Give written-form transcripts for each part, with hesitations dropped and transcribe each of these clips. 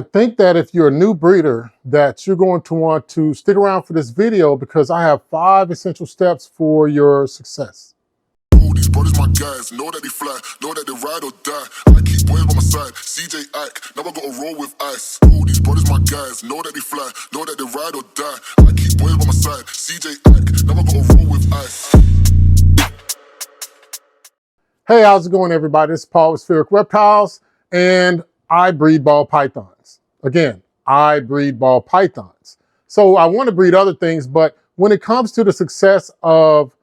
I think that if you're a new breeder, that you're going to want to stick around for this video because I have 5 essential steps for your success. These brothers my guys, know that they fly, know that they ride or die. I keep boys by my side, CJ Ike, now I gotta roll with ice. These brothers my guys, know that they fly, know that they ride or die. I keep boys by my side, CJ Ike, now I gotta roll with ice. Hey, how's it going, everybody? This is Paul with Spheric Reptiles, and I breed ball pythons. Again, I breed ball pythons. So I want to breed other things, but when it comes to the success of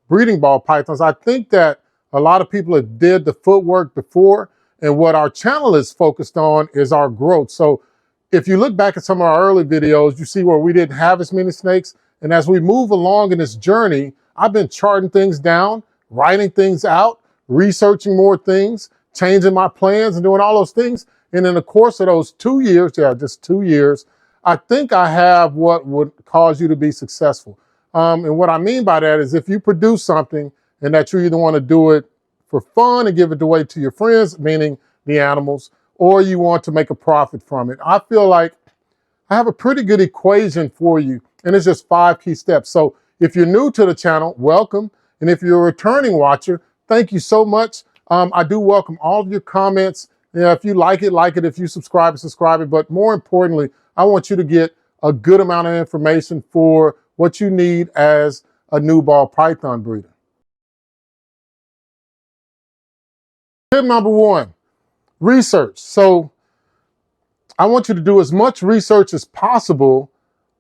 breeding ball pythons, I think that a lot of people have did the footwork before, and what our channel is focused on is our growth. So if you look back at some of our early videos, you see where we didn't have as many snakes. And as we move along in this journey, I've been charting things down, writing things out, researching more things, changing my plans and doing all those things. And in the course of those 2 years, just 2 years, I think I have what would cause you to be successful. And what I mean by that is if you produce something and that you either want to do it for fun and give it away to your friends, meaning the animals, or you want to make a profit from it. I feel like I have a pretty good equation for you, and it's just 5 key steps. So if you're new to the channel, welcome. And if you're a returning watcher, thank you so much. I do welcome all of your comments. If you like it, like it. If you subscribe it. But more importantly, I want you to get a good amount of information for what you need as a new ball python breeder. Tip number 1, research. So I want you to do as much research as possible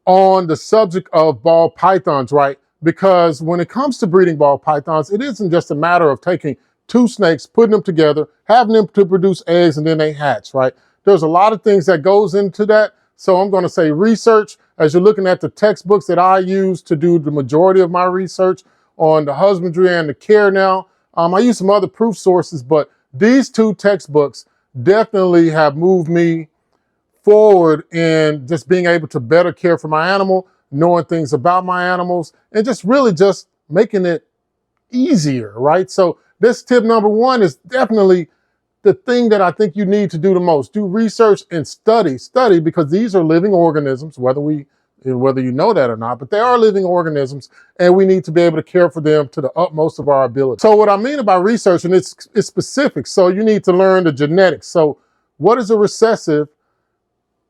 on the subject of ball pythons, right? Because when it comes to breeding ball pythons, it isn't just a matter of taking 2 snakes, putting them together, having them to produce eggs, and then they hatch, right? There's a lot of things that goes into that. So I'm going to say research. As you're looking at the textbooks that I use to do the majority of my research on the husbandry and the care now, I use some other proof sources, but these 2 textbooks definitely have moved me forward in just being able to better care for my animal, knowing things about my animals, and just really just making it easier, right? So this tip number 1 is definitely the thing that I think you need to do the most. Do research and study because these are living organisms, whether you know that or not, but they are living organisms, and we need to be able to care for them to the utmost of our ability. So what I mean about research, and it's specific, so you need to learn the genetics. So what is a recessive?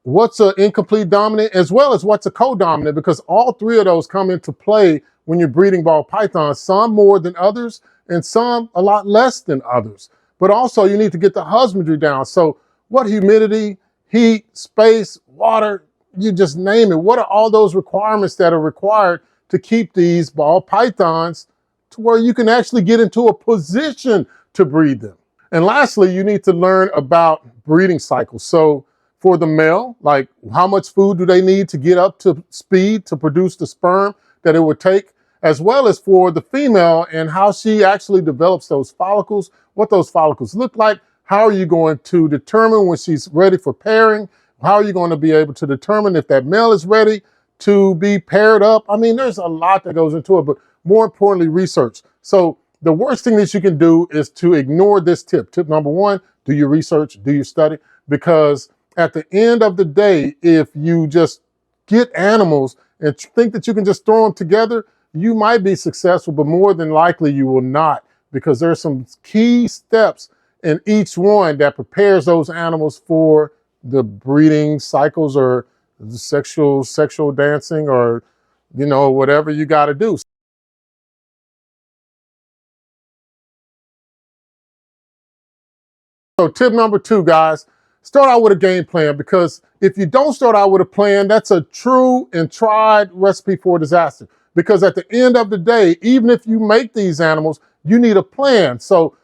What's an incomplete dominant, as well as what's a co-dominant, because all 3 of those come into play when you're breeding ball pythons, some more than others and some a lot less than others. But also you need to get the husbandry down. So what humidity, heat, space, water, you just name it. What are all those requirements that are required to keep these ball pythons to where you can actually get into a position to breed them? And lastly, you need to learn about breeding cycles. So for the male, like how much food do they need to get up to speed to produce the sperm that it would take, as well as for the female and how she actually develops those follicles, what those follicles look like, how are you going to determine when she's ready for pairing, how are you going to be able to determine if that male is ready to be paired up. I mean, there's a lot that goes into it, but more importantly, research. So the worst thing that you can do is to ignore this tip. Tip number 1, do your research, do your study, because at the end of the day, if you just get animals and think that you can just throw them together, you might be successful, but more than likely you will not, because there's some key steps in each one that prepares those animals for the breeding cycles or the sexual dancing, or, you know, whatever you got to do. So tip number 2, guys, start out with a game plan, because if you don't start out with a plan, that's a true and tried recipe for disaster. Because at the end of the day, even if you make these animals, you need a plan. So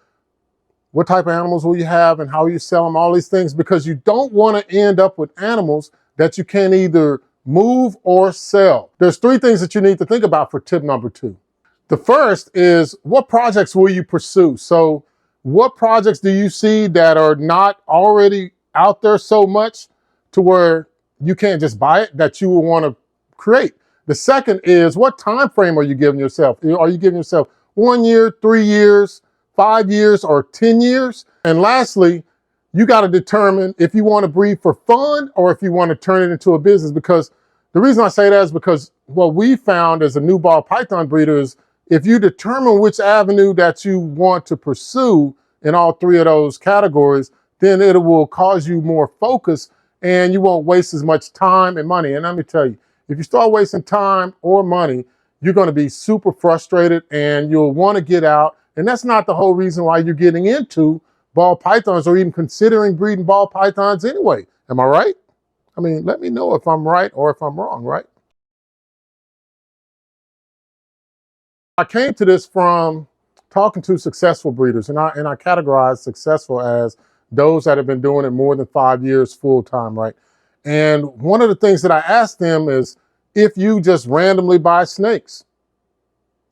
what type of animals will you have and how you sell them, all these things, because you don't want to end up with animals that you can't either move or sell. There's 3 things that you need to think about for tip number 2. The first is, what projects will you pursue? So what projects do you see that are not already out there so much to where you can't just buy it, that you will want to create? The second is, what time frame are you giving yourself? Are you giving yourself 1 year, 3 years, 5 years, or 10 years? And lastly, you got to determine if you want to breed for fun or if you want to turn it into a business. Because the reason I say that is because what we found as a new ball python breeder is if you determine which avenue that you want to pursue in all three of those categories, then it will cause you more focus and you won't waste as much time and money. And let me tell you, if you start wasting time or money, you're going to be super frustrated and you'll want to get out. And that's not the whole reason why you're getting into ball pythons or even considering breeding ball pythons anyway. Am I right? I mean, let me know if I'm right or if I'm wrong, right? I came to this from talking to successful breeders, and I categorize successful as those that have been doing it more than 5 years full time, right? And one of the things that I asked them is if you just randomly buy snakes.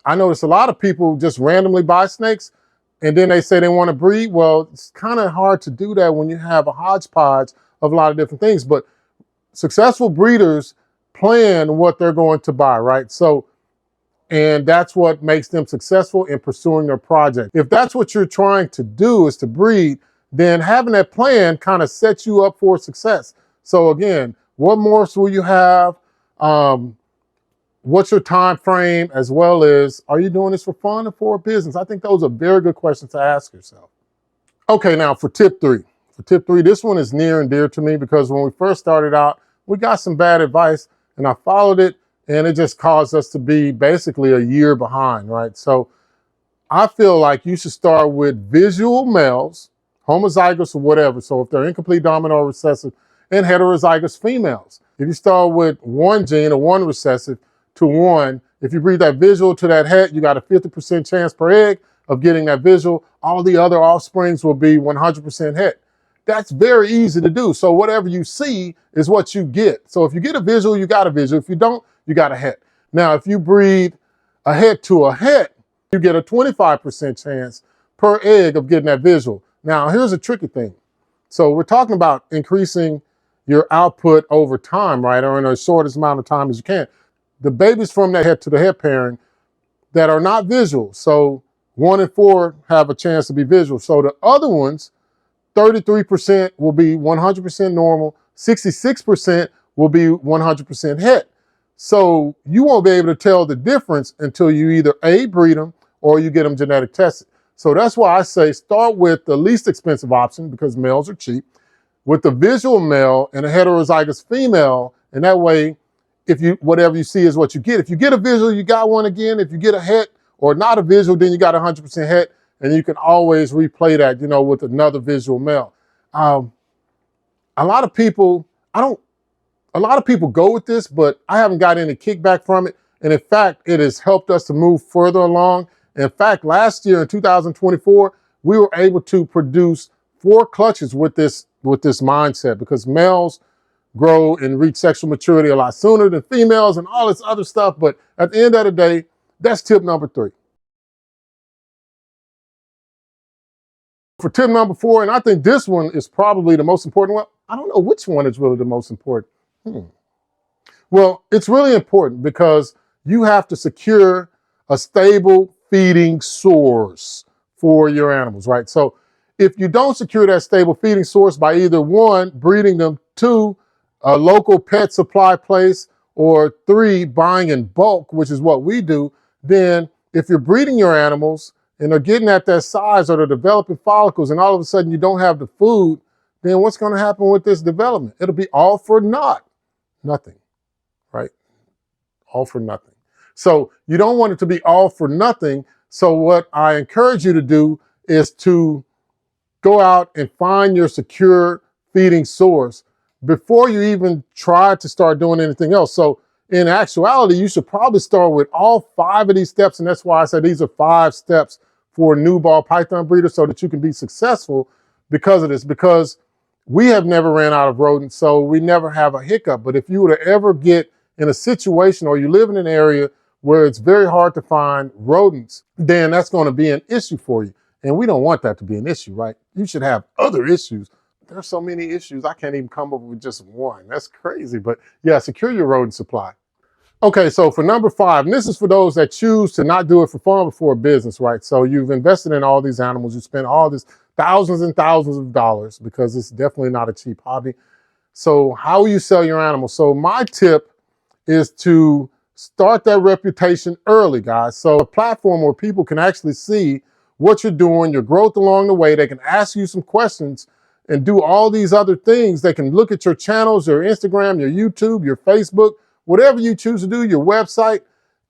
I notice a lot of people just randomly buy snakes and then they say they want to breed. Well, it's kind of hard to do that when you have a hodgepodge of a lot of different things, but successful breeders plan what they're going to buy, right? So, and that's what makes them successful in pursuing their project. If that's what you're trying to do is to breed, then having that plan kind of sets you up for success. So again, what morphs will you have? What's your time frame, as well as are you doing this for fun or for a business? I think those are very good questions to ask yourself. Okay, now for tip three. For tip three, this one is near and dear to me because when we first started out, we got some bad advice and I followed it and it just caused us to be basically a year behind, right? So I feel like you should start with visual males, homozygous or whatever. So if they're incomplete dominant or recessive, and heterozygous females. If you start with one gene or one recessive to one, if you breed that visual to that het, you got a 50% chance per egg of getting that visual. All the other offsprings will be 100% het. That's very easy to do. So whatever you see is what you get. So if you get a visual, you got a visual. If you don't, you got a het. Now, if you breed a het to a het, you get a 25% chance per egg of getting that visual. Now, here's a tricky thing. So we're talking about increasing your output over time, right? Or in the shortest amount of time as you can. The babies from that het to the het pairing that are not visual. So 1 in 4 have a chance to be visual. So the other ones, 33% will be 100% normal. 66% will be 100% het. So you won't be able to tell the difference until you either A, breed them or you get them genetic tested. So that's why I say start with the least expensive option because males are cheap, with the visual male and a heterozygous female, and that way, if you whatever you see is what you get. If you get a visual, you got one again. If you get a het or not a visual, then you got 100% het, and you can always replay that, you know, with another visual male. A lot of people go with this, but I haven't got any kickback from it. And in fact, it has helped us to move further along. In fact, last year in 2024, we were able to produce 4 clutches with this mindset because males grow and reach sexual maturity a lot sooner than females and all this other stuff. But at the end of the day, that's tip number 3. For tip number 4, and I think this one is probably the most important one. I don't know which one is really the most important. Well, it's really important because you have to secure a stable feeding source for your animals, right? So if you don't secure that stable feeding source by either 1, breeding them, 2, a local pet supply place, or 3, buying in bulk, which is what we do, then if you're breeding your animals and they're getting at that size or they're developing follicles and all of a sudden you don't have the food, then what's going to happen with this development? It'll be all for naught. Nothing, right? All for nothing. So you don't want it to be all for nothing. So what I encourage you to do is to go out and find your secure feeding source before you even try to start doing anything else. So in actuality, you should probably start with all 5 of these steps. And that's why I said these are 5 steps for a new ball python breeder so that you can be successful because of this. Because we have never ran out of rodents, so we never have a hiccup. But if you were to ever get in a situation or you live in an area where it's very hard to find rodents, then that's going to be an issue for you. And we don't want that to be an issue, right? You should have other issues. There's so many issues, I can't even come up with just one. That's crazy. But yeah, secure your rodent supply. Okay, so for number 5, and this is for those that choose to not do it for fun but for a business, right? So you've invested in all these animals, you spent all this thousands and thousands of dollars because it's definitely not a cheap hobby. So how will you sell your animal? So my tip is to start that reputation early, guys. So a platform where people can actually see what you're doing, your growth along the way. They can ask you some questions and do all these other things. They can look at your channels, your Instagram, your YouTube, your Facebook, whatever you choose to do, your website,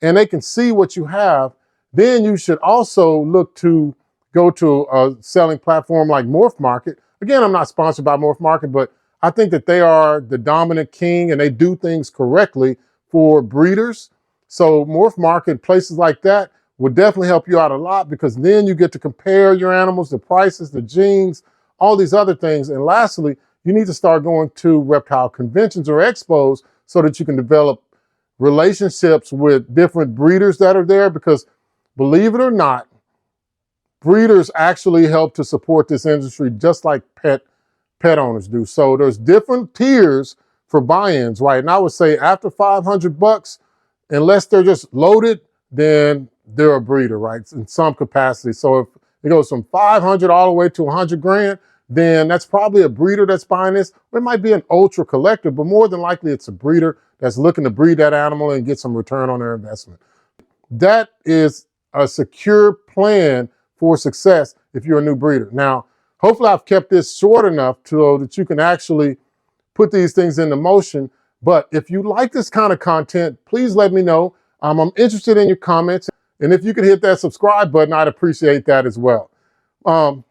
and they can see what you have. Then you should also look to go to a selling platform like Morph Market. Again, I'm not sponsored by Morph Market, but I think that they are the dominant king and they do things correctly for breeders. So Morph Market, places like that, will definitely help you out a lot because then you get to compare your animals, the prices, the genes, all these other things. And lastly, you need to start going to reptile conventions or expos so that you can develop relationships with different breeders that are there because believe it or not, breeders actually help to support this industry just like pet owners do. So there's different tiers for buy-ins, right? And I would say after $500, unless they're just loaded, then they're a breeder, right? In some capacity. So if it goes from 500 all the way to 100 grand, then that's probably a breeder that's buying this. Or it might be an ultra collector, but more than likely it's a breeder that's looking to breed that animal and get some return on their investment. That is a secure plan for success if you're a new breeder. Now, hopefully I've kept this short enough so that you can actually put these things into motion. But if you like this kind of content, please let me know. I'm interested in your comments. And if you could hit that subscribe button, I'd appreciate that as well.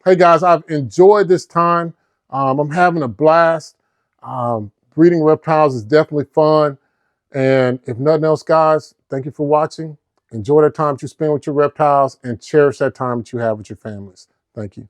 Hey guys, I've enjoyed this time. I'm having a blast. Breeding reptiles is definitely fun. And if nothing else, guys, thank you for watching. Enjoy the time that you spend with your reptiles and cherish that time that you have with your families. Thank you.